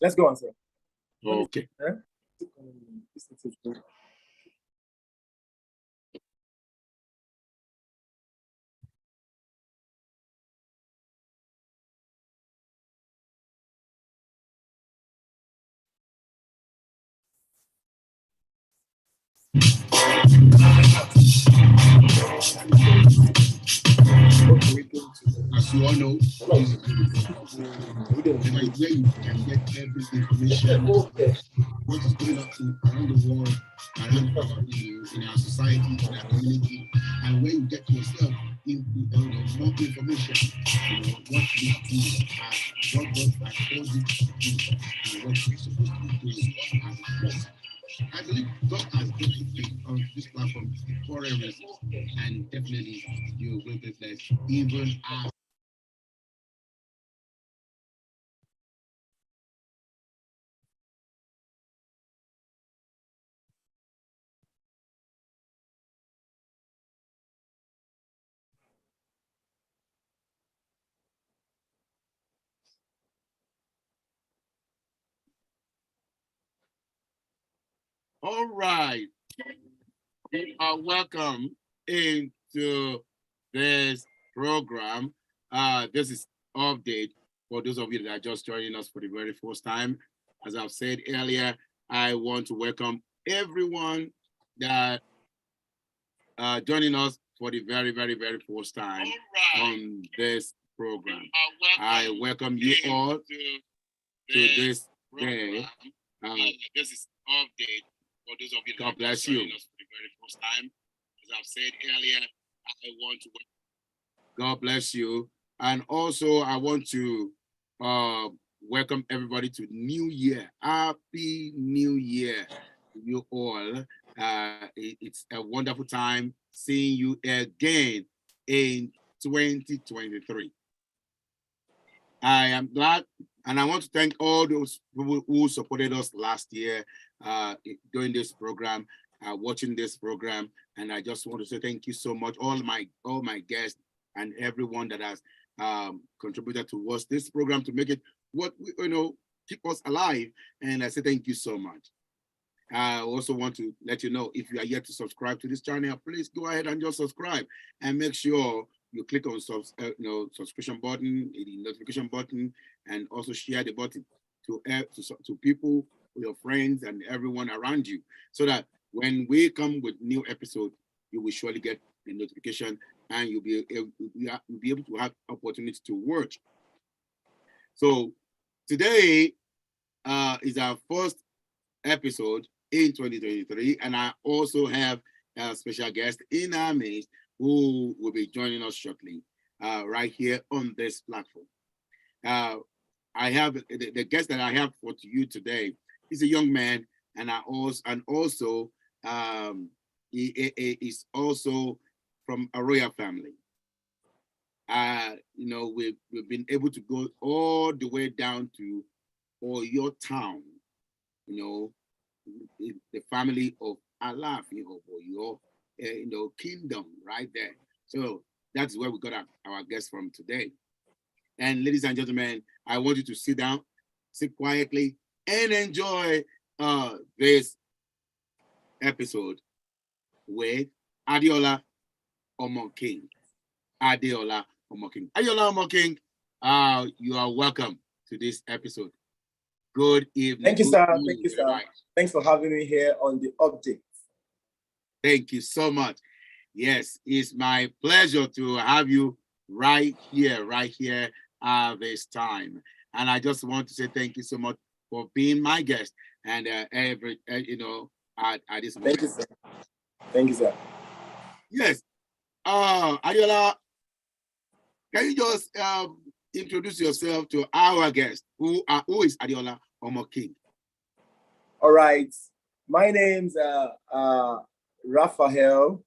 Let's go on, sir. Okay. As you all know, where you can get every information, what is going on around the world, around our, in our society, in our community, and where you get yourself more information, what we do, what I told you to do, and what you're supposed to be doing as a person. I believe God has put you on this platform for a reason, and definitely you will be blessed, even as. All right, you are welcome into this program. This is update for those of you that are just joining us for the very first time. As I've said earlier, I want to welcome everyone that joining us for the very, very, very first time on this program. I welcome you all to this day. This is update for those of you that God bless you. Us for the very first time. As I've said earlier, I want to God bless you. And also I want to welcome everybody to New Year. Happy New Year to you all. It's a wonderful time seeing you again in 2023. I am glad, and I want to thank all those people who supported us last year during this program, watching this program, and I just want to say thank you so much, all my guests and everyone that has contributed towards this program to make it what keep us alive. And I say thank you so much. I also want to let you know, if you are yet to subscribe to this channel, please go ahead and just subscribe and make sure you click on subscription button, the notification button, and also share the button to people, your friends, and everyone around you, so that when we come with new episodes, you will surely get the notification and you'll be able to have opportunity to watch. So today is our first episode in 2023, and I also have a special guest in our midst who will be joining us shortly, right here on this platform. I have the guest that I have for you today. He's a young man, and he is also from a royal family. We've been able to go all the way down to Oyo town, the family of Alaafin of Oyo, kingdom right there. So that's where we got our guest from today. And ladies and gentlemen, I want you to sit down, sit quietly, and enjoy this episode with Adeola Omoking. Adeola Omoking. Adeola Omoking, you are welcome to this episode. Good evening. Thank you, sir. Thank you, sir. Right. Thanks for having me here on the update. Thank you so much. Yes, it's my pleasure to have you right here this time. And I just want to say thank you so much for being my guest and at this moment. Thank you, sir. Thank you, sir. Yes. Adeola, can you just introduce yourself to our guest? Who is Adeola Omoking? All right. My name's Raphael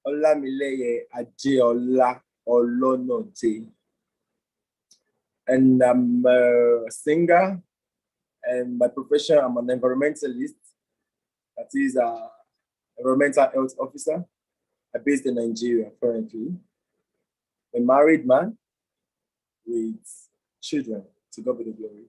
Olamileye Adeola Olonote. And I'm a singer, and by profession, I'm an environmentalist. That is an environmental health officer. I'm based in Nigeria currently. A married man with children, to God be the glory.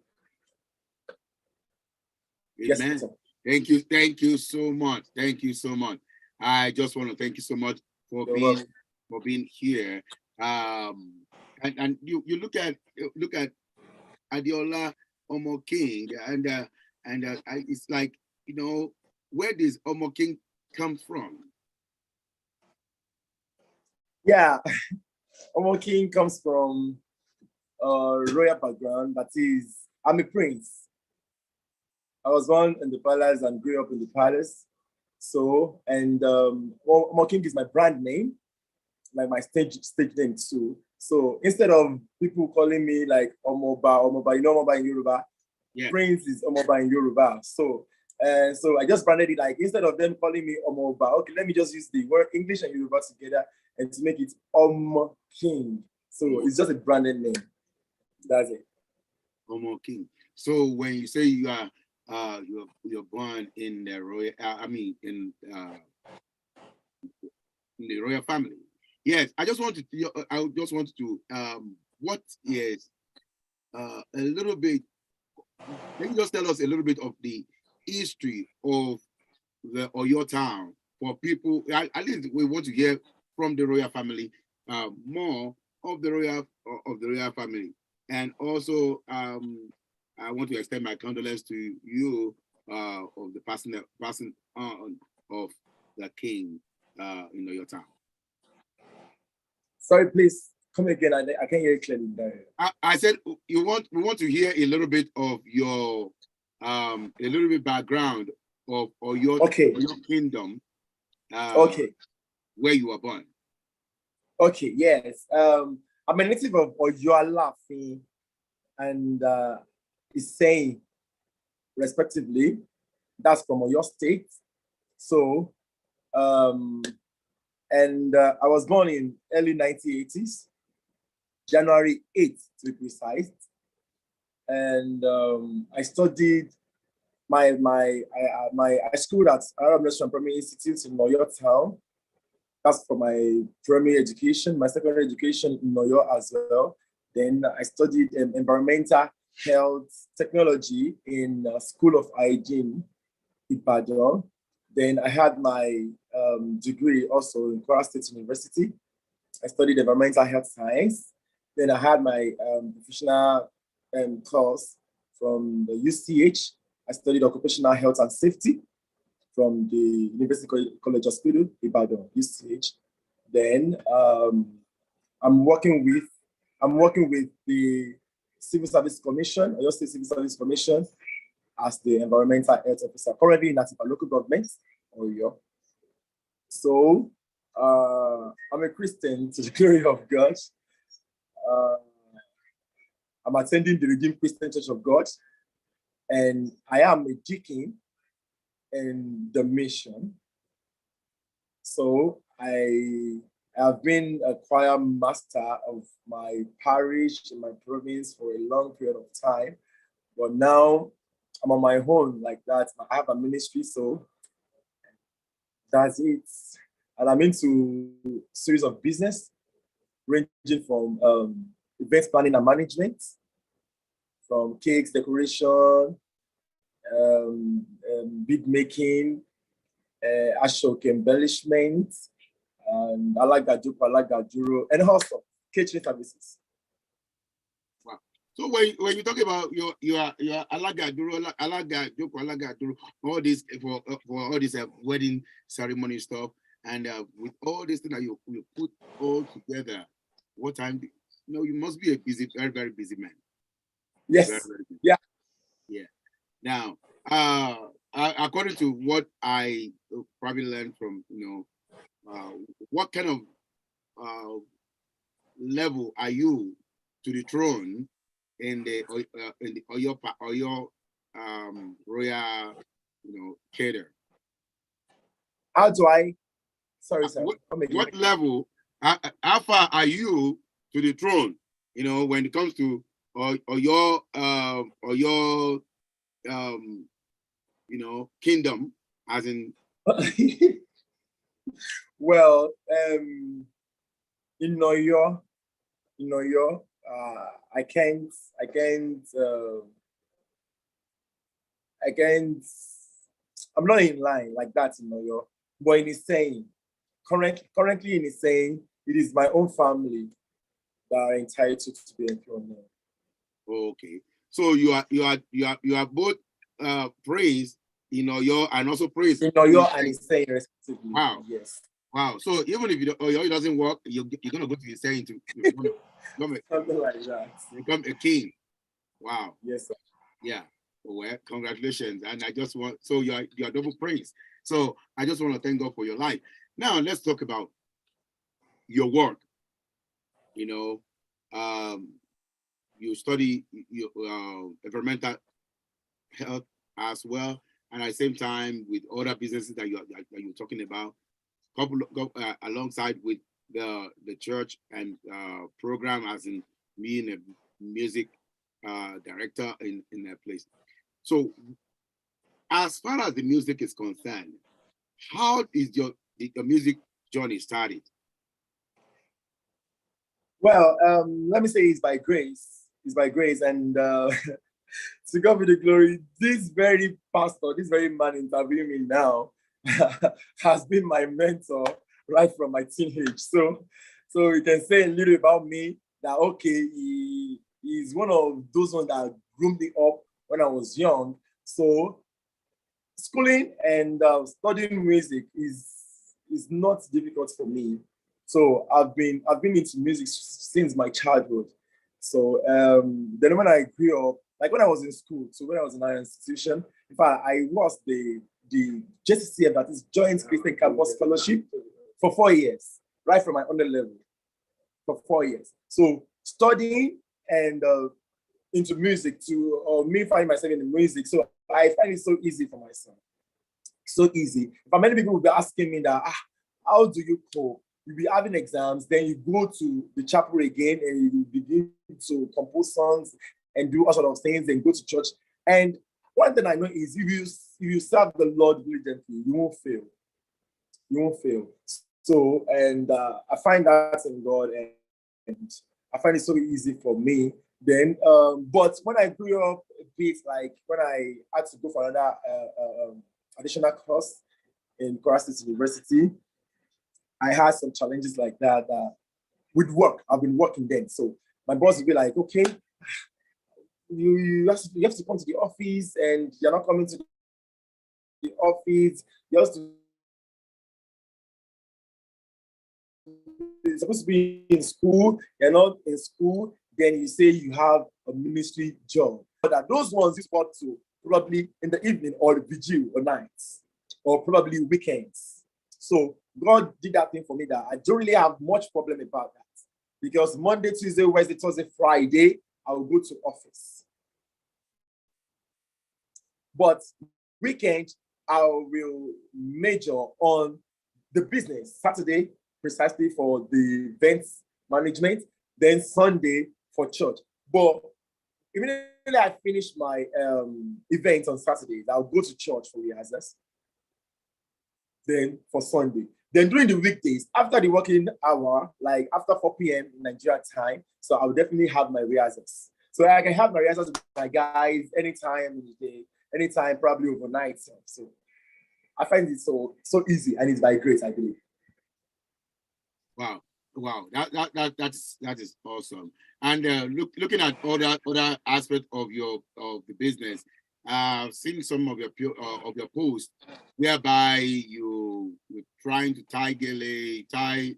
Yes, Amen. sir. Thank you so much. Thank you so much. I just want to thank you so much for You're being welcome. here. And you look at Adeola Omoking, and it's like, where does Omoking come from? Yeah, Omoking comes from royal background. That is, I'm a prince. I was born in the palace and grew up in the palace. So, and Omoking is my brand name, like my stage name too. So instead of people calling me like Omoba, Omoba in Yoruba, Yeah. Prince is Omoba in Yoruba. So, so I just branded it like, instead of them calling me Omoba, okay, let me just use the word English and Yoruba together and to make it King. So it's just a branded name. That's it. Omoking. So when you say you're born in the royal, in the royal family. Yes, I just wanted to what is a little bit, can you just tell us a little bit of the history of the or your town for people, at least we want to hear from the royal family, more of the royal family. And also I want to extend my condolence to you of the passing on of the king in your town. Sorry, please come again. I can't hear you clearly. I said we want to hear a little bit of your a little bit background of your kingdom, where you were born. Okay, yes. I'm a native of Oyoalafi and Iseyin, respectively. That's from Oyo State. So, and I was born in early 1980s, January 8th to be precise. And I studied I schooled at Arab National Primary Institute in Oyo Town. That's for my primary education, my secondary education in Oyo as well. Then I studied environmental health technology in School of Hygiene, Ibadan. Then I had my degree also in Kwara State University. I studied environmental health science. Then I had my professional course from the UCH. I studied occupational health and safety from the University College Hospital, Ibadan, UCH. Then I'm working with the Civil Service Commission, Oyo State Civil Service Commission, as the environmental health officer, currently in Atipa local government, Oyo. So I'm a Christian to the glory of God. I'm attending the Redeemed Christian Church of God, and I am a deacon in the mission. So I have been a choir master of my parish in my province for a long period of time, but now I'm on my own like that. I have a ministry, so that's it. And I'm into series of business ranging from event planning and management, from cakes decoration, bead making, ashok embellishment, and alagaduro, and also catering services. Wow. So when you talk about your alagaduro, all this for all this wedding ceremony stuff, and with all this thing that you put all together, what time? You must be a very very busy man. Yes. Very, very busy. Yeah. Yeah. Now, according to what I probably learned from what kind of level are you to the throne in the Oyo royal cater? How do I? Sorry, sir. What level? How far are you to the throne? When it comes to Oyo kingdom, as in. Well, in Oyo, I can't I can't, I'm not in line like that in Oyo, but in his saying, currently in his saying, it is my own family that are entitled to be enthroned now. Okay. So you are both praised in Oyo and also praised in Oyo and his saying respectively. Wow. Yes. Wow. So even if Oyo doesn't work, you're gonna go to his saying to become something like that. Become a king. Wow. Yes, sir. Yeah. Well, congratulations. And I just want, so you're double praise. So I just want to thank God for your life. Now let's talk about your work. You know, you study environmental health as well, and at the same time with other businesses that you're talking about, alongside with the church and program, as in being a music director in that place. So as far as the music is concerned, how is your music journey started? Well, let me say it's by grace. It's by grace, and to God be the glory. This very pastor, this very man interviewing me now, has been my mentor right from my teenage. So you can say a little about me that okay, he's one of those ones that groomed me up when I was young. So schooling and studying music is not difficult for me. So I've been into music since my childhood. So then when I grew up, like when I was in school, so when I was in an institution, in fact, I was the JCCF, that is Joint Christian Campus Fellowship, for 4 years, right from my under level, for 4 years. So studying and into music to me finding myself in the music. So I find it so easy for myself. So easy. But many people will be asking me that, how do you cope? You'll be having exams, then you go to the chapel again and you begin to compose songs and do all sort of things and go to church. And one thing I know is if you serve the Lord diligently, you won't fail. You won't fail. So, and I find that in God, and I find it so easy for me. Then, but when I grew up a bit, like when I had to go for another additional course in Kwara State University, I had some challenges like that with work. I've been working then. So my boss would be like, okay, you have to come to the office and you're not coming to the office. You're supposed to be in school. You're not in school. Then you say you have a ministry job. But that those ones you spot to probably in the evening or the vigil or nights or probably weekends. So God did that thing for me that I don't really have much problem about that. Because Monday, Tuesday, Wednesday, Thursday, Friday, I will go to office. But weekend, I will major on the business. Saturday, precisely for the events management. Then Sunday for church. But immediately I finish my events on Saturdays, I'll go to church for rehearsals. Then for Sunday. Then during the weekdays, after the working hour, like after 4 p.m. in Nigeria time, so I will definitely have my rehearsals. So I can have my rehearsals with my guys anytime in the day, anytime, probably overnight. So I find it so easy, and it's by grace, I believe. Wow. That is awesome. And looking at other aspects of the business, seeing some of your posts whereby you're trying to tie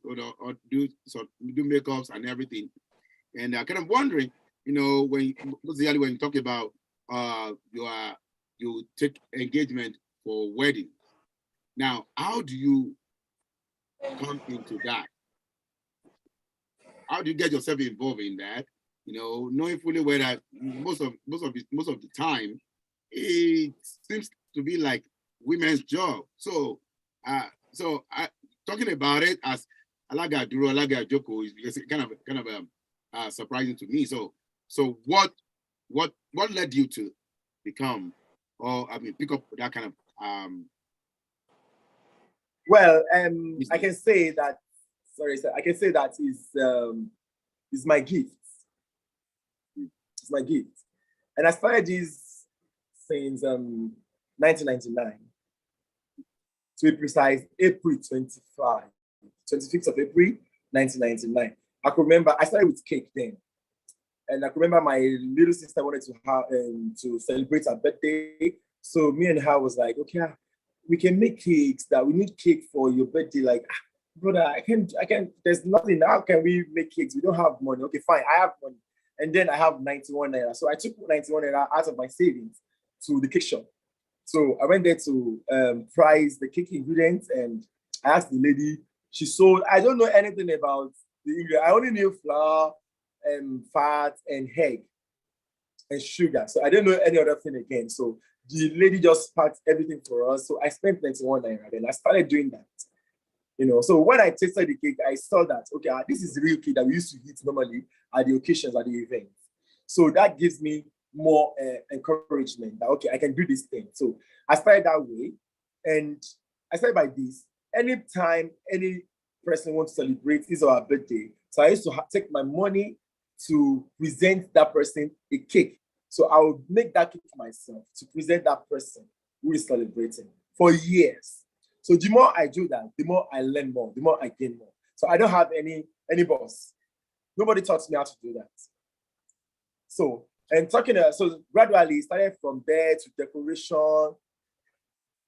or do makeups and everything, and kind of wondering, when you talk about you take engagement for wedding. Now, how do you come into that? How do you get yourself involved in that? Knowing fully well that most of the time it seems to be like women's job. So talking about it as Alaga Duro, Alaga Joko is kind of surprising to me. So what led you to become, or pick up that kind of well, I can say that. Sorry, sir. I can say that is my gift. It's my gift, and I started this since 1999. To be precise, April 25th of April, 1999. I could remember, I started with cake then. And I could remember my little sister wanted to have to celebrate her birthday. So me and her was like, okay, we can make cakes, that we need cake for your birthday. Like, brother, I can't, there's nothing. How can we make cakes? We don't have money. Okay, fine, I have money. And then I have 91 naira. So I took 91 naira out of my savings to the cake shop. So I went there to price the cake ingredients, and I asked the lady, she sold, I don't know anything about the ingredients. I only knew flour and fat and egg and sugar. So I didn't know any other thing again. So the lady just packed everything for us. So I spent 91 naira. Then I started doing that. So when I tasted the cake, I saw that, okay, this is the real cake that we used to eat normally at the occasions, at the events. So that gives me more encouragement that, okay, I can do this thing. So I started that way. And I started by this. Anytime any person wants to celebrate his or her birthday, so I used to take my money to present that person a cake. So I would make that cake myself to present that person who is celebrating for years. So the more I do that, the more I learn more, the more I gain more. So I don't have any boss. Nobody taught me how to do that. So, and so gradually started from there to decoration.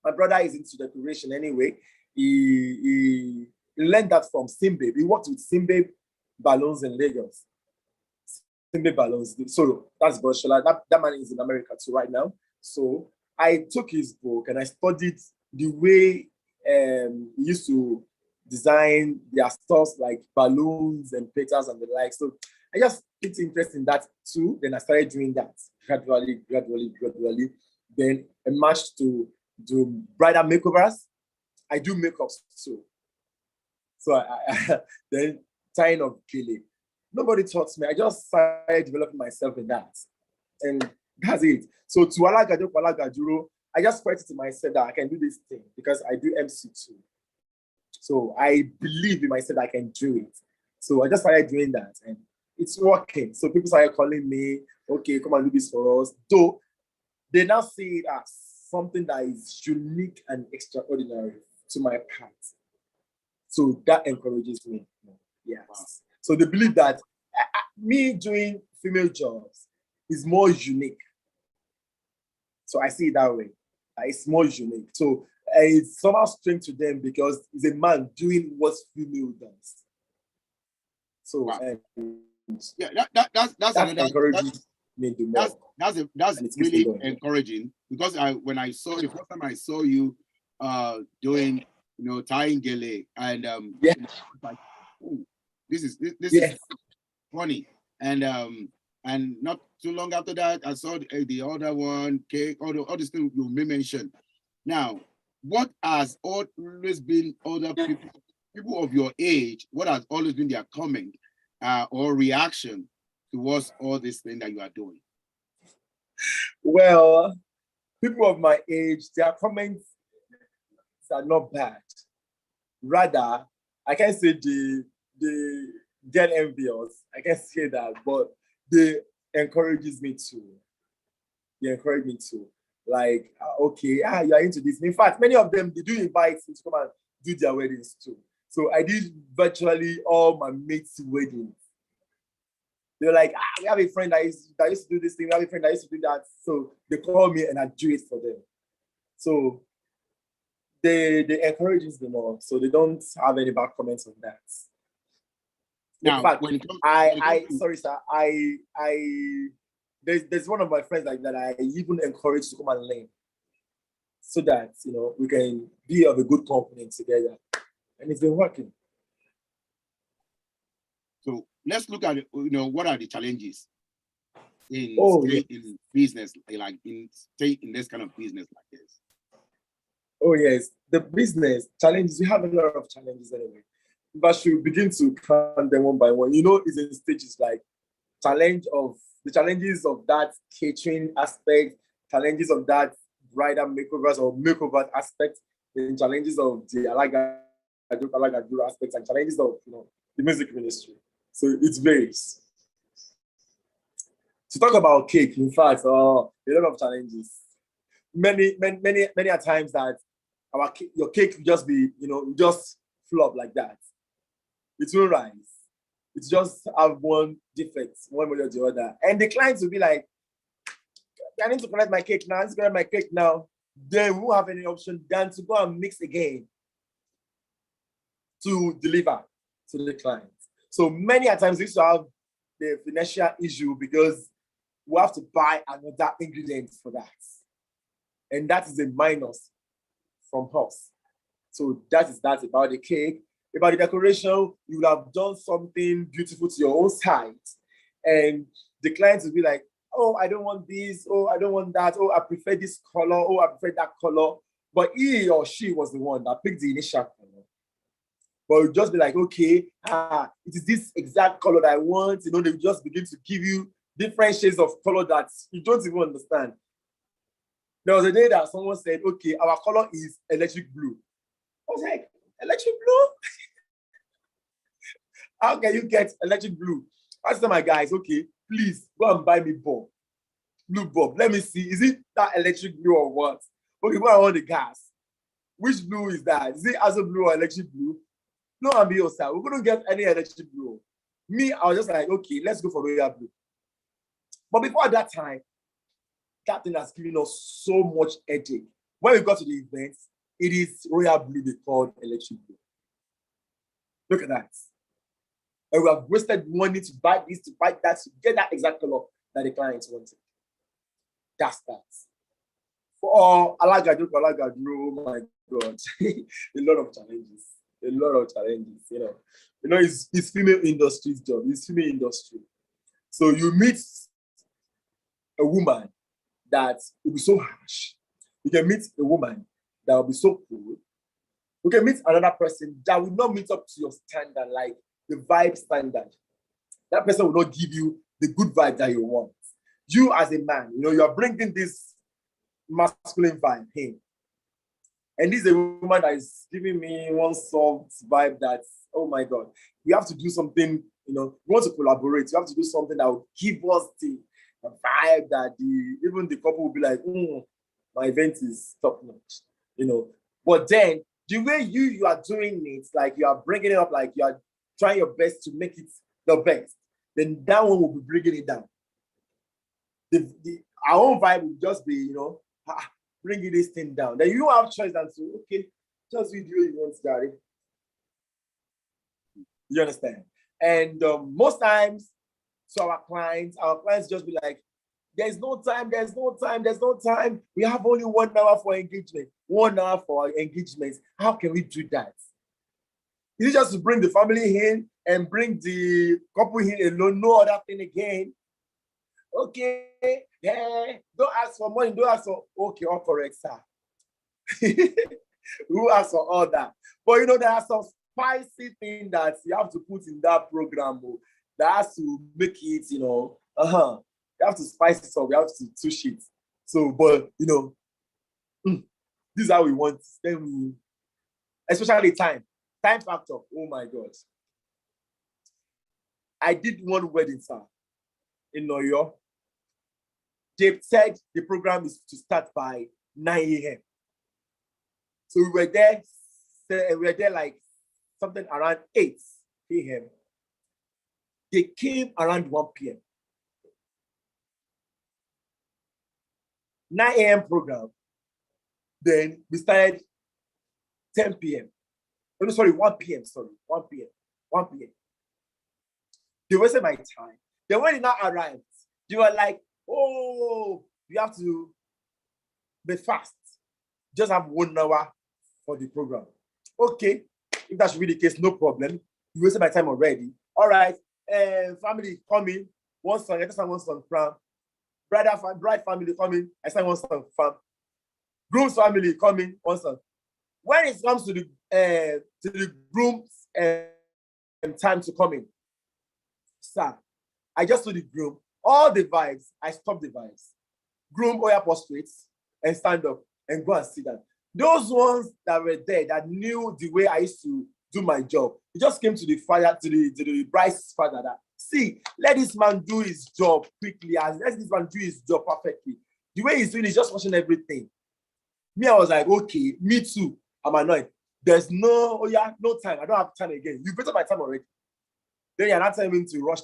My brother is into decoration anyway. He learned that from Simbabe. He worked with Simbabe balloons in Lagos. Simbabe balloons. So that's Broshola. That man is in America too right now. So I took his book and I studied the way he used to design their stuff like balloons and petals and the like. So I just picked interest in that too. Then I started doing that gradually. Then I matched to do bridal makeovers. I do makeups too. So I then tying of Gele. Nobody taught me. I just started developing myself in that. And that's it. So to Alagajuro, I just put it to myself that I can do this thing because I do MC too. So I believe in myself that I can do it. So I just started doing that and it's working. So people started calling me, okay, come and do this for us. Though they now see it as something that is unique and extraordinary to my part. So that encourages me. Yes. Wow. So they believe that me doing female jobs is more unique. So I see it that way. It's more unique. So it's somehow strange to them because it's a man doing what female does. So wow. Yeah, that's another encourages me the more. That's really encouraging because when I saw the first time I saw you doing tying gele and like, oh, this is funny and not too long after that I saw the other one cake all these things you mentioned. Now, what has always been other people of your age? What has always been their comment or reaction towards all this thing that you are doing? Well, people of my age, their comments are not bad. Rather, I can say they get envious. I can say that, but they encourages me to. They encourage me to. Like, okay, you are into this. In fact, many of them, they do invite me to come and do their weddings too. So I did virtually all my mates' weddings. They're like, we have a friend that used to do this thing. We have a friend that used to do that. So they call me and I do it for them. So they encourage me more. So they don't have any bad comments on that. Now, in fact, sorry, sir. There's one of my friends like that I even encourage to come and learn, so that we can be of a good company together, and it's been working. So let's look at what are the challenges in business, like in this kind of business like this. Oh yes, the business challenges. We have a lot of challenges anyway, but should begin to count them one by one. It's in stages, like the challenges of that catering aspect, challenges of that bridal makeovers or makeover aspect, the challenges of the Alagajuru aspects, and challenges of the music ministry. So it varies. To talk about cake, in fact, a lot of challenges. many a times that your cake will just be, just flop like that. It won't rise. It just have one defect, one way or the other. And the clients will be like, I need to collect my cake now. I need to collect my cake now. Then we won't have any option than to go and mix again to deliver to the client. So many a times we used to have the financial issue because we have to buy another ingredient for that. And that is a minus from us. So that is that about the cake. About the decoration, you will have done something beautiful to your own site. And the clients will be like, oh, I don't want this. Oh, I don't want that. Oh, I prefer this color. Oh, I prefer that color. But he or she was the one that picked the initial color. But you'll just be like, okay, it is this exact color that I want. They just begin to give you different shades of color that you don't even understand. There was a day that someone said, okay, our color is electric blue. I was like, electric blue? How can you get electric blue? I said to my guys, okay, please go and buy me bulb. Blue bulb. Let me see. Is it that electric blue or what? Okay, go and on the gas. Which blue is that? Is it Azo blue or electric blue? No, I'm here, sir. We couldn't get any electric blue. Me, I was just like, okay, let's go for royal blue. But before that time, that thing has given us so much headache. When we got to the event, it is royal blue they called electric blue. Look at that. And we have wasted money to buy this, to buy that, to get that exact color that the clients wanted. That's that. For Alagadro, oh my God, a lot of challenges. A lot of challenges, it's female industry's job. It's female industry. So you meet a woman that will be so harsh. You can meet a woman that will be so cool. You can meet another person that will not meet up to your standard, like the vibe standard. That person will not give you the good vibe that you want. You as a man, you are bringing this masculine vibe in. And this is a woman that is giving me one soft vibe that's, oh my God, we have to do something, we want to collaborate. You have to do something that will give us the vibe that even the couple will be like, my event is top notch, But then the way you are doing it, like you are bringing it up, like you are trying your best to make it the best, then that one will be bringing it down. Our own vibe will just be, bringing this thing down. Then you have choice and say, okay, just do you want, Gary. You understand? And most times, so our clients just be like, there's no time. We have only 1 hour for engagement. 1 hour for engagement. How can we do that? Is it just to bring the family in and bring the couple in alone? No other thing again. Okay, yeah, don't ask for money, don't ask for, okay, all correct, sir. Who asks for all that? But there are some spicy things that you have to put in that program that has to make it, you have to spice it up, you have to touch it. So, but, this is how we want, then especially time factor, oh my God. I did one wedding, sir, in New York. They said the program is to start by 9 a.m. So we were there like something around 8 p.m. They came around 1 p.m. 9 a.m. program. Then we started 10 p.m. Oh, no, sorry, 1 p.m. 1 p.m. They wasted my time. Then when they now arrived, they were like, oh, you have to be fast. Just have 1 hour for the program. Okay, if that should be the case, no problem. You wasted my time already. All right, family coming, one song, I just sang one song from. Bride family coming, I sang one song from. Groom's family coming, one song. When it comes to the groom's time to come in, sir, I just told the groom, all the vibes, I stopped the vibes. Groom, oya prostrate and stand up and go and sit down. Those ones that were there that knew the way I used to do my job, it just came to the father, to the bride's father that, see, let this man do his job quickly, and let this man do his job perfectly. The way he's doing is just watching everything. Me, I was like, okay, me too. I'm annoyed. There's no, oh yeah, no time. I don't have time again. You better my time already. Then you're not telling me to rush.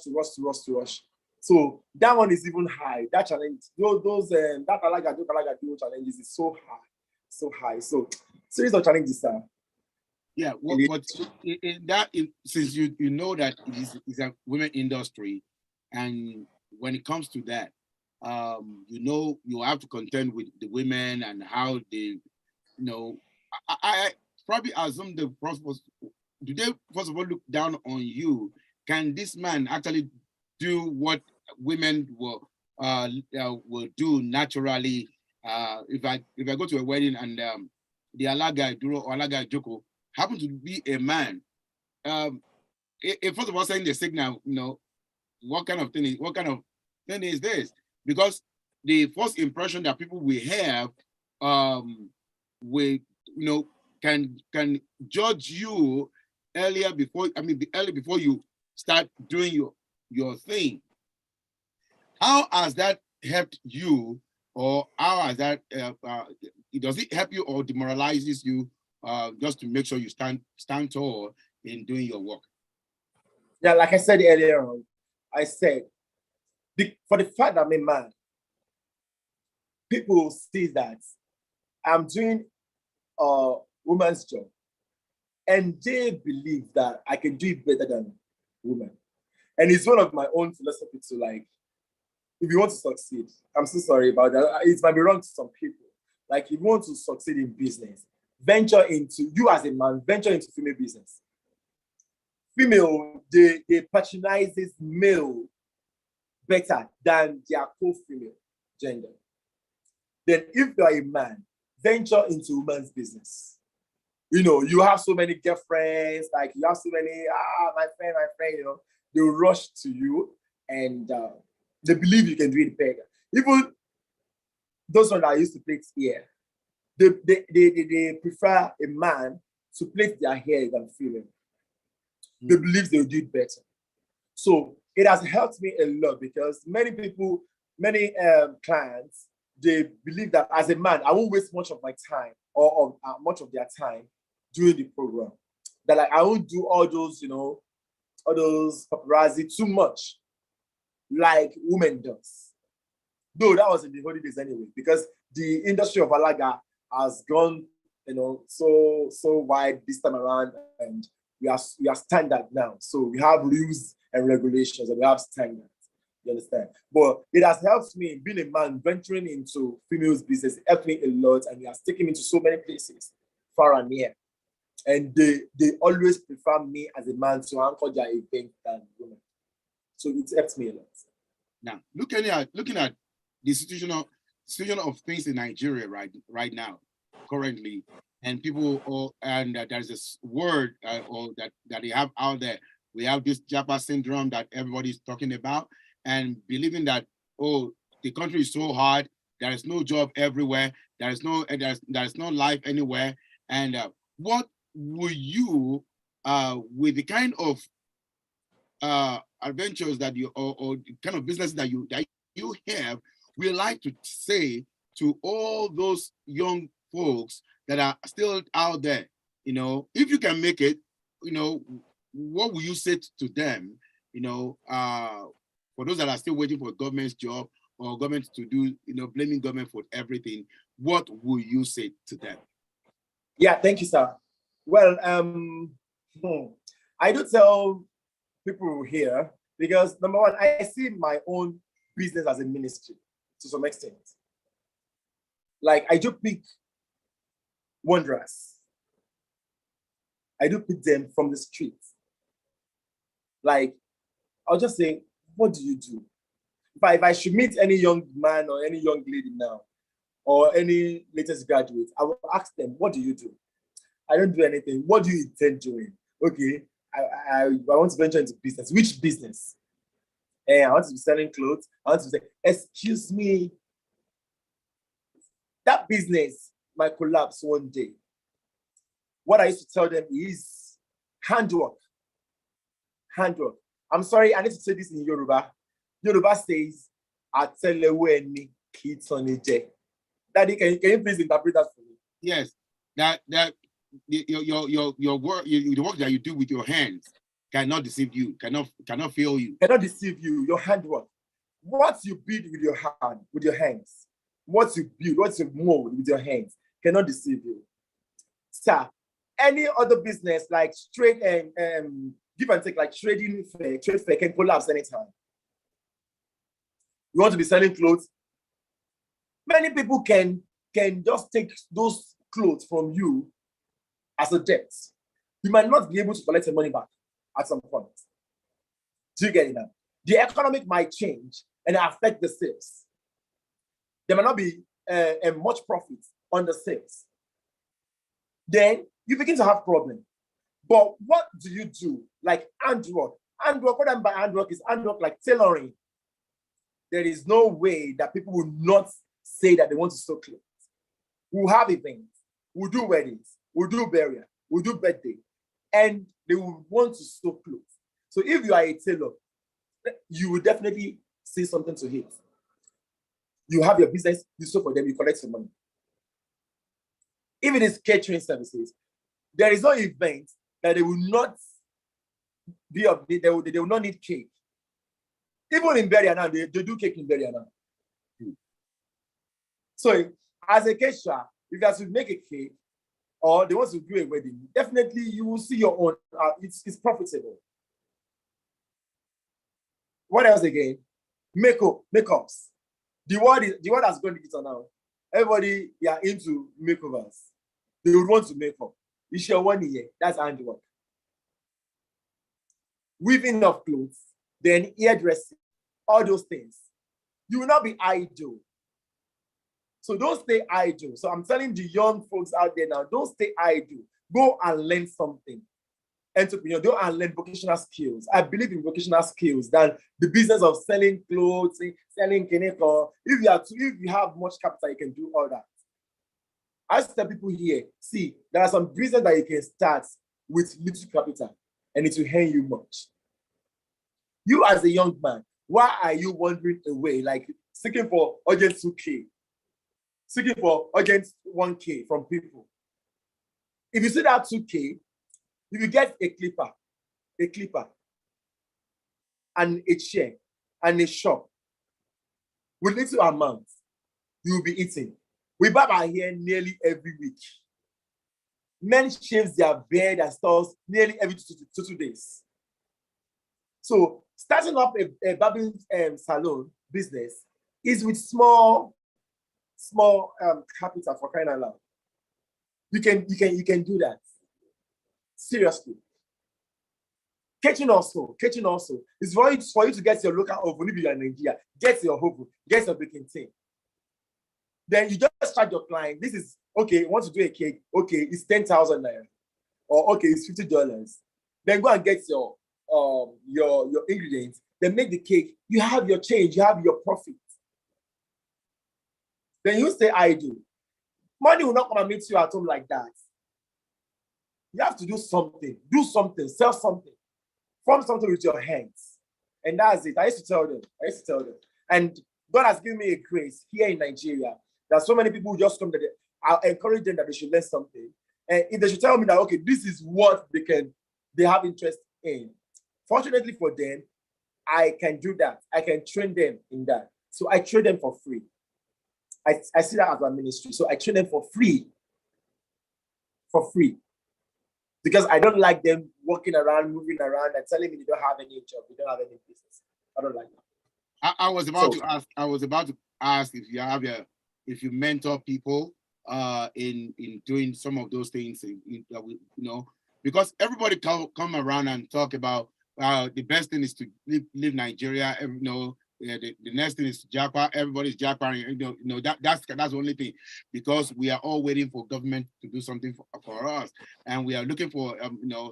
So that one is even high. That challenge, that Alaga challenges is so high. So series of challenges, sir. Yeah, but since you know that it's a women industry, and when it comes to that, you have to contend with the women and how they, I probably assume do they first of all look down on you? Can this man actually do what women will do naturally? If I go to a wedding and the Alaga Duro or Alaga Joko happen to be a man, if first of all saying the signal, what kind of thing is this? Because the first impression that people will have, will can judge you early before you start doing your thing. How has that helped you, or how has that does it help you or demoralizes you, just to make sure you stand tall in doing your work? Yeah, like I said earlier on, I said for the fact that I'm a man, people see that I'm doing a woman's job, and they believe that I can do it better than women. And it's one of my own philosophy to, like, if you want to succeed, I'm so sorry about that. It might be wrong to some people. Like, if you want to succeed in business, you as a man, venture into female business. Female, they patronize this male better than their co-female gender. Then if you are a man, venture into women's business. You have so many girlfriends, like you have so many, my friend, they'll rush to you, and they believe you can do it better. Even those ones that used to plait hair, they prefer a man to plait their hair than female. They believe they'll do it better. So it has helped me a lot, because many clients, they believe that as a man, I won't waste much of my time or much of their time doing the program. That, like, I won't do all those paparazzi too much like women does. Though that was in the holidays anyway, because the industry of Alaga has gone, so wide this time around, and we are standard now. So we have rules and regulations, and we have standards. You understand? But it has helped me, being a man, venturing into females business. It helped me a lot, and it has taken me to so many places, far and near. And they always prefer me as a man to anchor their event than women. So it helps me a lot. Now, looking at the situation of things in Nigeria right now, currently, and people, there's this word or that they have out there. We have this Japa syndrome that everybody's talking about, and believing that, the country is so hard, there is no job everywhere, there is no life anywhere. And what will you, with the kind of adventures that you or the kind of business that you have, we like to say to all those young folks that are still out there, if you can make it, what will you say to them, for those that are still waiting for a government's job or government to do, blaming government for everything, what will you say to them? Yeah, thank you, sir. Well, I do tell people here, because number one, I see my own business as a ministry to some extent. Like, I do pick wanderers. I do pick them from the streets. Like, I'll just say, what do you do? If I should meet any young man or any young lady now, or any latest graduate, I will ask them, what do you do? I don't do anything. What do you intend doing? Okay, I want to venture into business. Which business? I want to be selling clothes. I want to say, excuse me, that business might collapse one day. What I used to tell them is handwork. Handwork. I'm sorry, I need to say this in Yoruba. Yoruba says, Atelewe ni kitonije. Daddy, can you please interpret that for me? Yes, that your work, the work that you do with your hands cannot deceive you, cannot fail you. Cannot deceive you. Your handwork, what you build with your hand, with your hands, what you build, what you mold with your hands, cannot deceive you. Sir, any other business like trade and give and take, like trading fair, trade fair can collapse anytime. You want to be selling clothes? Many people can just take those clothes from you as a debt. You might not be able to collect your money back at some point. Do you get it now? The economic might change and affect the sales. There might not be much profit on the sales. Then you begin to have problems. But what do you do? Like handwork. Handwork, what I mean by handwork is handwork like tailoring. There is no way that people will not say that they want to sew clothes. We'll have events, we'll do weddings, we'll do burial, we'll do birthday, and they will want to sew clothes. So if you are a tailor, you will definitely see something to hit. You have your business, you sew for them, you collect some money. If it is catering services, there is no event that they will not be of, they will not need cake. Even in burial now, they do cake in burial now. So as a caterer, if you have to make a cake or they want to do a wedding, definitely you will see your own, it's profitable. What else again? Makeups. The word has gone digital now. Everybody are into makeovers. They would want to make up. It's your 1 year. That's handwork. Weaving of clothes, then hairdressing, all those things. You will not be idle. So don't stay idle. So I'm telling the young folks out there now, don't stay idle. Go and learn something. Entrepreneur, go and learn vocational skills. I believe in vocational skills than the business of selling clothes, selling kineko. If you have much capital, you can do all that. I tell people here, see, there are some business that you can start with little capital and it will earn you much. You as a young man, why are you wandering away, like seeking for urgent 2K, seeking for urgent 1K from people? If you see that 2K, if you get a clipper, and a chair, and a shop, with little amount, you will be eating. We barber here nearly every week. Men shave their beard and stuff nearly every 2 days. So starting up a barbering salon business is with small capital, for crying out loud. You can do that. Seriously. Kitchen also is for you to get your local oven. If you are in Nigeria, get your oven, get your baking tin. Then you just charge your client. This is okay. You want to do a cake? Okay, it's 10,000 naira, or okay, it's $50. Then go and get your ingredients. Then make the cake. You have your change. You have your profit. Then you say idle. Money will not come and meet you at home like that. You have to do something. Do something. Sell something. Form something with your hands. And that's it. I used to tell them. And God has given me a grace here in Nigeria that so many people just come that I encourage them that they should learn something. And if they should tell me that, okay, this is what they have interest in. Fortunately for them, I can do that. I can train them in that. So I train them for free. I see that as my ministry. So I train them for free. Because I don't like them walking around, moving around, and telling me they don't have any job, they don't have any business. I don't like that. I was about to ask if you mentor people in doing some of those things, because everybody come around and talk about the best thing is to leave Nigeria. The next thing is Japan. Everybody's Japan. That's the only thing, because we are all waiting for government to do something for us, and we are looking for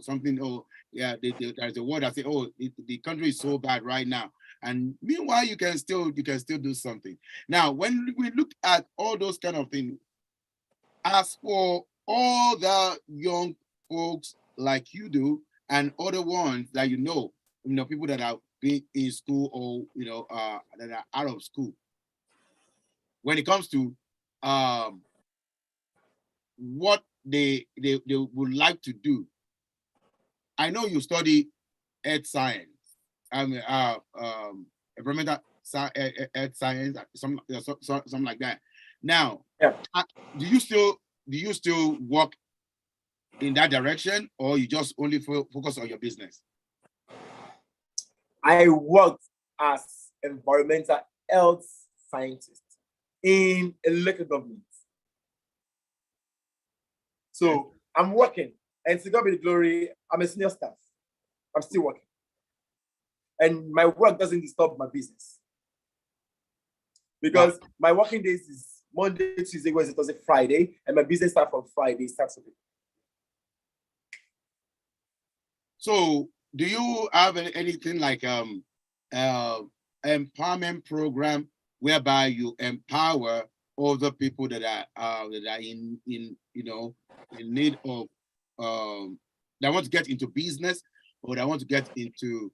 something. Oh yeah, there's a word that say, oh, the country is so bad right now, and meanwhile you can still do something. Now, when we look at all those kind of things, as for all the young folks like you do and other ones that people that are being in school or that are out of school, when it comes to what they would like to do. I know you study earth science, environmental earth science, something like that. Now, Yeah. do you still work in that direction, or you just only focus on your business? I worked as environmental health scientist in a local government. So I'm working, and to God be the glory, I'm a senior staff. I'm still working. And my work doesn't disturb my business. Because my working days is Monday, Tuesday, Wednesday, Thursday, Friday, and my business starts from Friday, Saturday. So do you have anything like empowerment program whereby you empower other people that are in need of that want to get into business, or that want to get into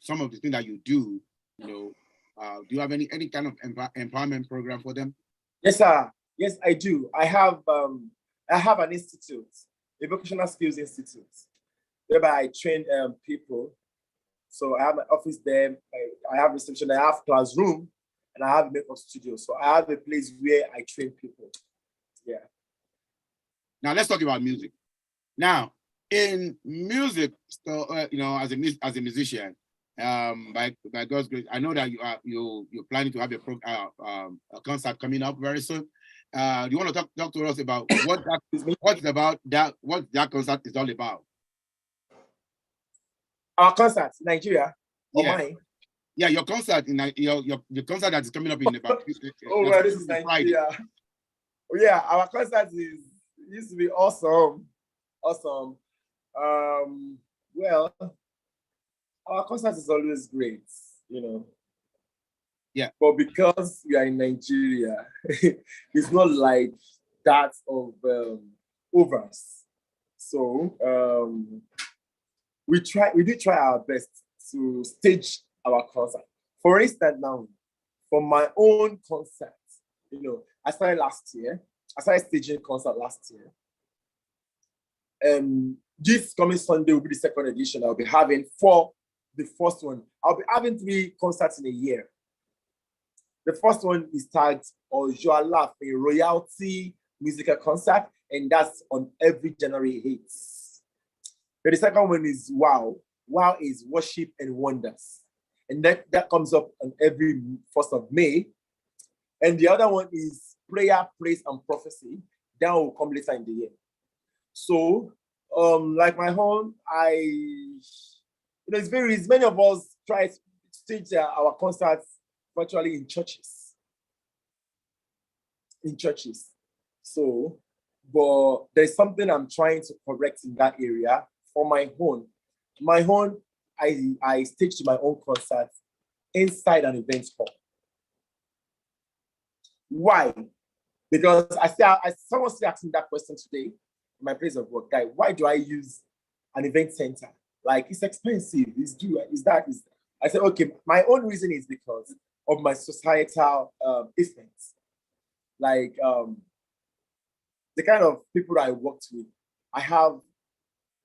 some of the things that you do? Do you have any kind of empowerment program for them? Yes, sir. Yes, I do. I have an institute, a vocational skills institute, whereby I train people. So I have my office there. I have reception. I have classroom, and I have a makeup studio. So I have a place where I train people. Yeah. Now let's talk about music. Now, in music, so as a musician, by God's grace, I know that you're planning to have a concert coming up very soon. Do you want to talk to us about what that concert is all about? Our concert in Nigeria, or Yeah. mine? Yeah, your concert in your concert that is coming up in about. Oh, well, this is Nigeria. Oh, yeah, our concert used to be awesome. Awesome. Well, our concert is always great, Yeah. But because we are in Nigeria, it's not like that of overs. So we do try our best to stage our concert. For instance, now, for my own concert, I started last year. I started staging concert last year. This coming Sunday will be the second edition I'll be having. For the first one, I'll be having 3 concerts in a year. The first one is tagged Ojoala, a royalty musical concert, and that's on every January 8th. But the second one is Wow. Wow is Worship and Wonders. And that comes up on every 1st of May. And the other one is Prayer, Praise, and Prophecy. That will come later in the year. So, like my own, it's many of us try to stage our concerts virtually in churches. So, but there's something I'm trying to correct in that area for my own. I staged my own concert inside an event hall. Why? Because someone still asking that question today in my place of work. Guy, why do I use an event center? Like, it's expensive. Is that? I said, okay, my own reason is because of my societal effects. Like the kind of people I worked with, I have,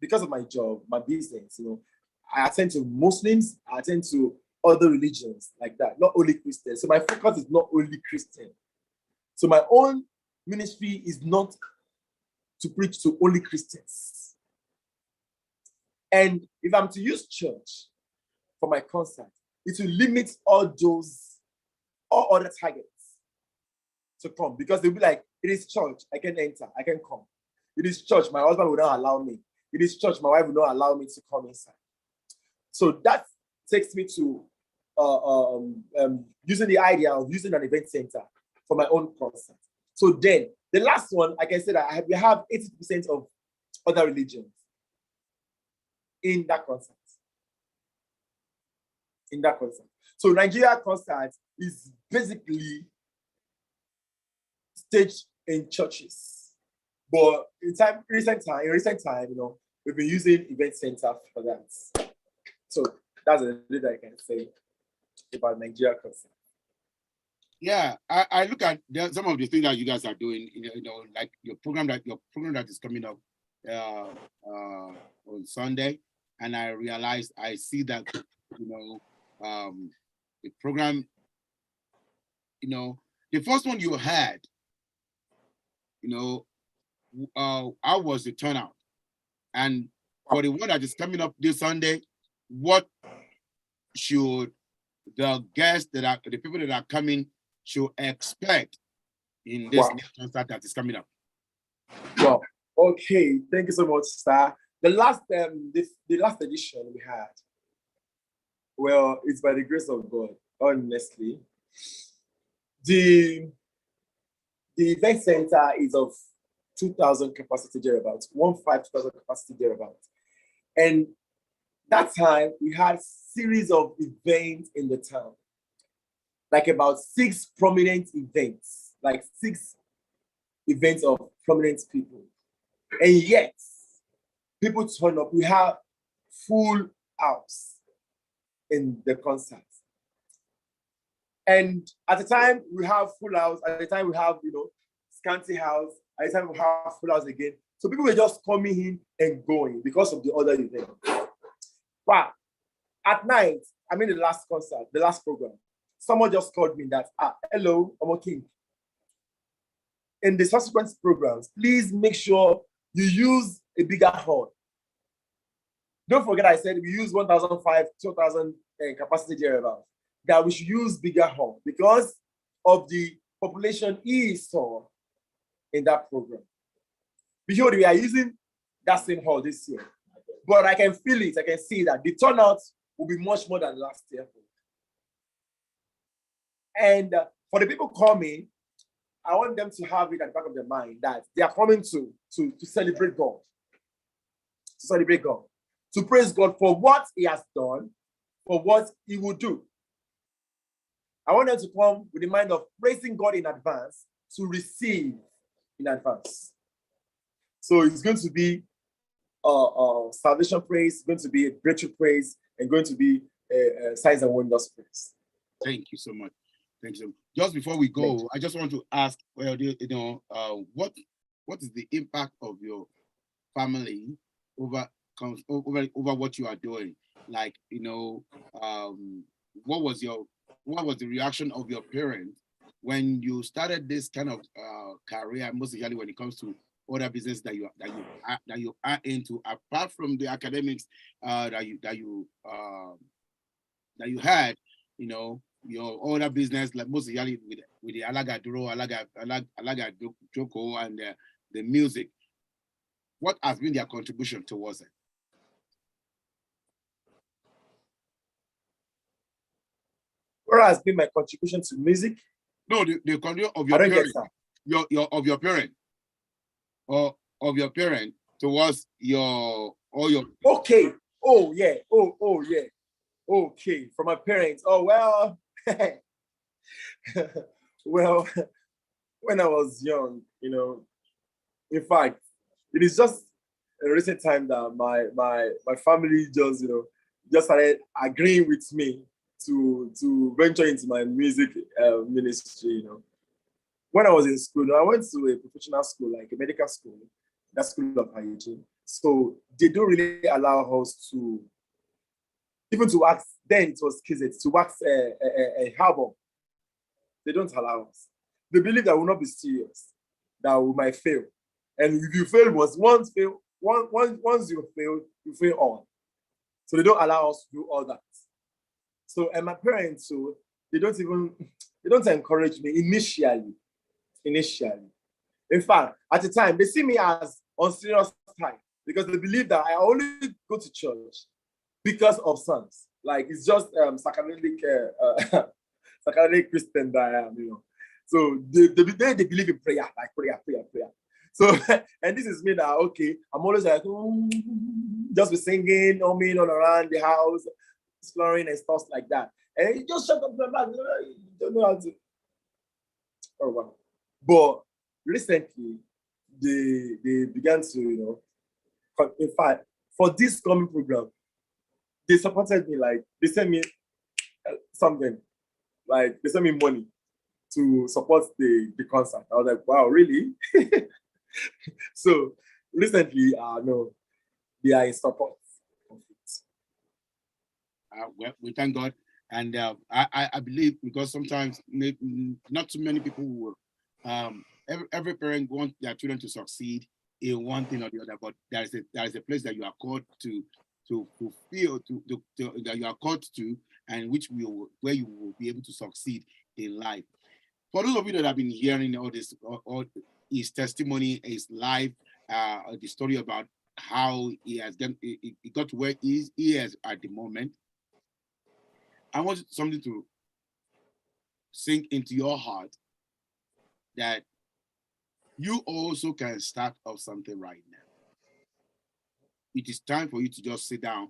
because of my job, my business, I attend to Muslims, I attend to other religions like that, not only Christians. So my focus is not only Christian. So my own ministry is not to preach to only Christians. And if I'm to use church for my concert, it will limit all other targets to come, because they'll be like, it is church, I can enter, I can come. It is church, my husband will not allow me. It is church, my wife will not allow me to come inside. So that takes me to using the idea of using an event center for my own concert. So then, the last one, I can say that we have 80% of other religions in that concert. So Nigeria concert is basically staged in churches. But in recent time, we've been using event center for that. So that's a little I can say about Nigeria concert. Yeah, I look at some of the things that you guys are doing, like your program that is coming up on Sunday, and I realized I see that the program, the first one you had, how was the turnout? And for the one that is coming up this Sunday, what should the guests the people that are coming should expect in this new concert that is coming up? Wow. Okay, thank you so much, Star. The last the last edition we had, well, it's by the grace of God, honestly. The event center is of 2,000 capacity thereabouts, 2,000 capacity thereabouts. And that time we had series of events in the town, like about 6 prominent events, like 6 events of prominent people. And yet, people turn up. We have full house in the concert. And at the time, we have full house. At the time, we have, scanty house. At the time, we have full house again. So people were just coming in and going because of the other event. But at night, I mean the last concert, the last program, someone just called me that, hello, Omoking. In the subsequent programs, please make sure you use a bigger hall. Don't forget I said we use 1,500, 2,000 capacity thereabouts. That we should use bigger hall because of the population he saw in that program. Behold, we are using that same hall this year. But I can feel it, I can see that the turnout will be much more than last year. And for the people coming, I want them to have it at the back of their mind that they are coming to celebrate God. To celebrate God. To praise God for what he has done, for what he will do. I want them to come with the mind of praising God in advance, to receive in advance. So it's going to be salvation praise, going to be a breakthrough praise, and going to be signs and wonders praise. Thank you so much. Thank you. Just before we go, I just want to ask, what is the impact of your family over what you are doing? Like, what was the reaction of your parents when you started this kind of career, most especially when it comes to other business that you are into, apart from the academics that you had, your other business, like most especially with the Alaga Duro, Alaga Joko, and the music. What has been their contribution towards it? What has been my contribution to music? No, the contribution of your parents, your parent, or of your parent towards your. Okay. Oh yeah. Oh yeah. Okay. From my parents. Oh well. Well, when I was young, in fact, it is just a recent time that my family just started agreeing with me to venture into my music ministry. When I was in school, I went to a professional school, like a medical school, that school of hygiene. So they don't really allow us to even to wax. Then it was kids to wax a album. They don't allow us. They believe that will not be serious, that we might fail. And if you fail once you fail all. So they don't allow us to do all that. So, and my parents, so they don't encourage me initially. In fact, at the time, they see me as on serious time because they believe that I only go to church because of songs. Like it's just psychedelic Christian that I am, So they believe in prayer, like prayer. So, and this is me now, okay, I'm always like, just be singing, all around the house, exploring and stuff like that. And you just shut up the mouth, you don't know how to. Oh, wow. But recently, they began to, in fact, for this coming program, they supported me, like, they sent me something, like, they sent me money to support the concert. I was like, wow, really? So recently, no, they are in support of it. Well, we thank God. And I believe, because sometimes not too many people will, every parent wants their children to succeed in one thing or the other, but there is a place that you are called to fulfill, that you are called to, and where you will be able to succeed in life. For those of you that have been hearing all this, all his testimony, his life, the story about how he got to where he is at the moment, I want something to sink into your heart, that you also can start off something right now. It is time for you to just sit down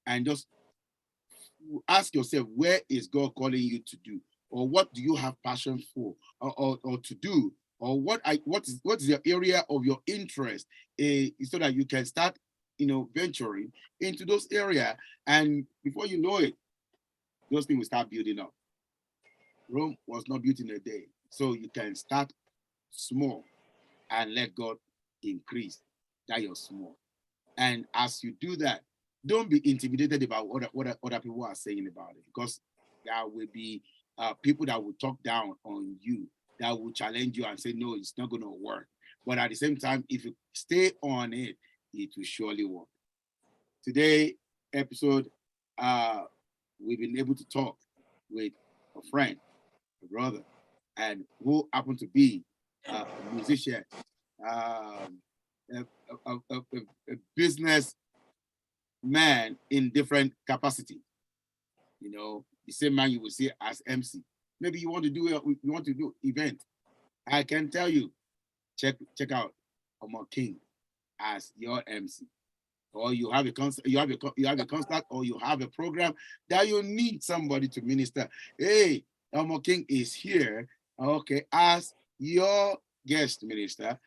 and just ask yourself, where is God calling you to do? Or what do you have passion for, or to do? Or what is your area of your interest, so that you can start, venturing into those areas, and before you know it, those things will start building up. Rome was not built in a day, so you can start small and let God increase that you're small. And as you do that, don't be intimidated about what other people are saying about it, because there will be people that will talk down on you, that will challenge you and say, no, it's not going to work. But at the same time, if you stay on it, it will surely work. Today episode, we've been able to talk with a friend, a brother, and who happened to be a musician, a business man in different capacity. The same man you will see as MC. Maybe you want to do event. I can tell you, check out Omoking as your MC. Or you have a concert, you have a concert, or you have a program that you need somebody to minister. Hey, Omoking is here, okay, as your guest minister.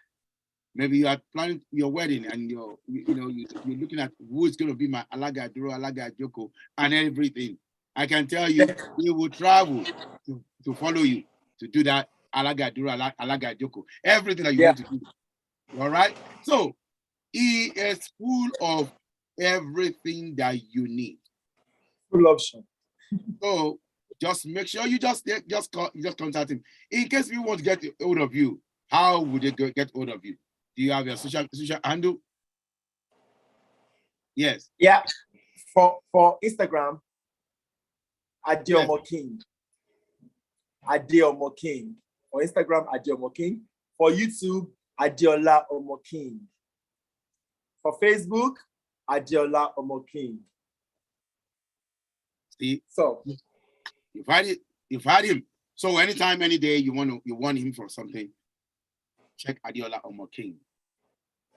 Maybe you are planning your wedding, and you're looking at who is going to be my Alaga Duro, Alaga Joko, and everything. I can tell you, he will travel to follow you to do that Alaga Duro, Alaga Joko, everything that you want to do. All right. So he is full of everything that you need. Full option. So just make sure you just contact him. In case we want to get hold of you, how would they get hold of you? Do you have your social handle? Yes. Yeah. For Instagram, Adeomoking. Adeomoking. For Instagram, Adeomoking. For YouTube, Adeola Omoking. For Facebook, Adeola Omoking. See, so you've had him. So anytime, any day you want him for something, check Adeola Omoking.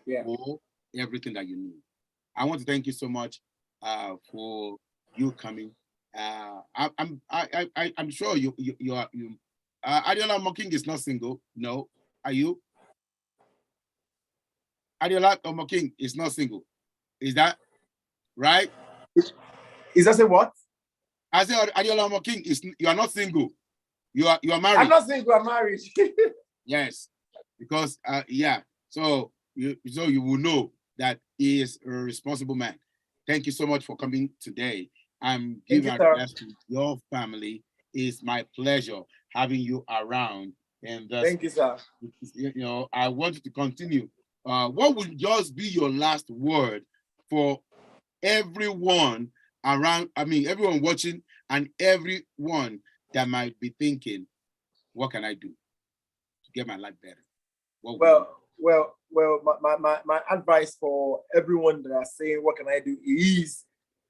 Yeah. For everything that you need. I want to thank you so much for you coming. I'm sure you are. Adeola Omoking is not single. No, are you? Adeola Omoking is not single. Is that right? Is that say what? I said Adeola Omoking you are not single. You are married. I'm not single. I'm married. Yes, because yeah. So you will know that he is a responsible man. Thank you so much for coming today. I'm giving our best to your family. It's my pleasure having you around. And thank you, sir. I want you to continue. What would just be your last word for everyone around? I mean, everyone watching and everyone that might be thinking, what can I do to get my life better? Well, my advice for everyone that are saying, what can I do, is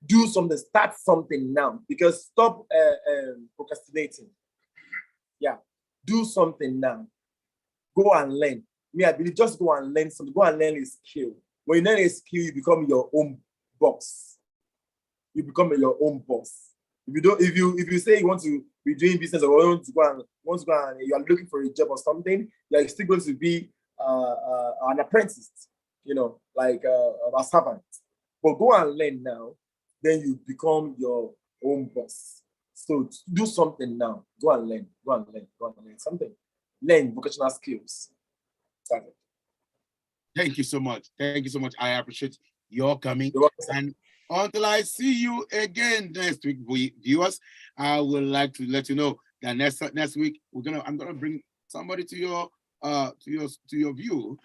do something, start something now, because stop procrastinating. Yeah, do something now. Go and learn. Me, I believe just go and learn something. Go and learn a skill. When you learn a skill, you become your own boss. You become your own boss. If you say you want to be doing business, or want to go and you are looking for a job or something, you are still going to be an apprentice, like a servant. But go and learn now, then you become your own boss. So do something now. Go and learn. Go and learn. Go and learn something. Learn vocational skills. Start it. Thank you so much. Thank you so much. I appreciate your coming. You're welcome, sir. And until I see you again next week, viewers, I would like to let you know that next week I'm gonna bring somebody to your view,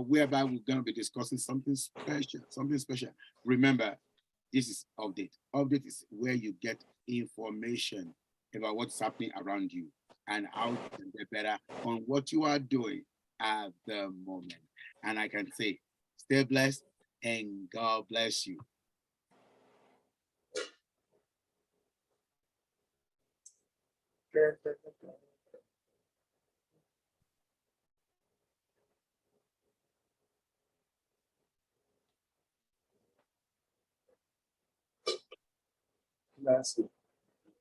whereby we're gonna be discussing something special. Something special. Remember, this is update. Update is where you get information about what's happening around you and how you can get better on what you are doing at the moment. And I can say, stay blessed and God bless you. That's it.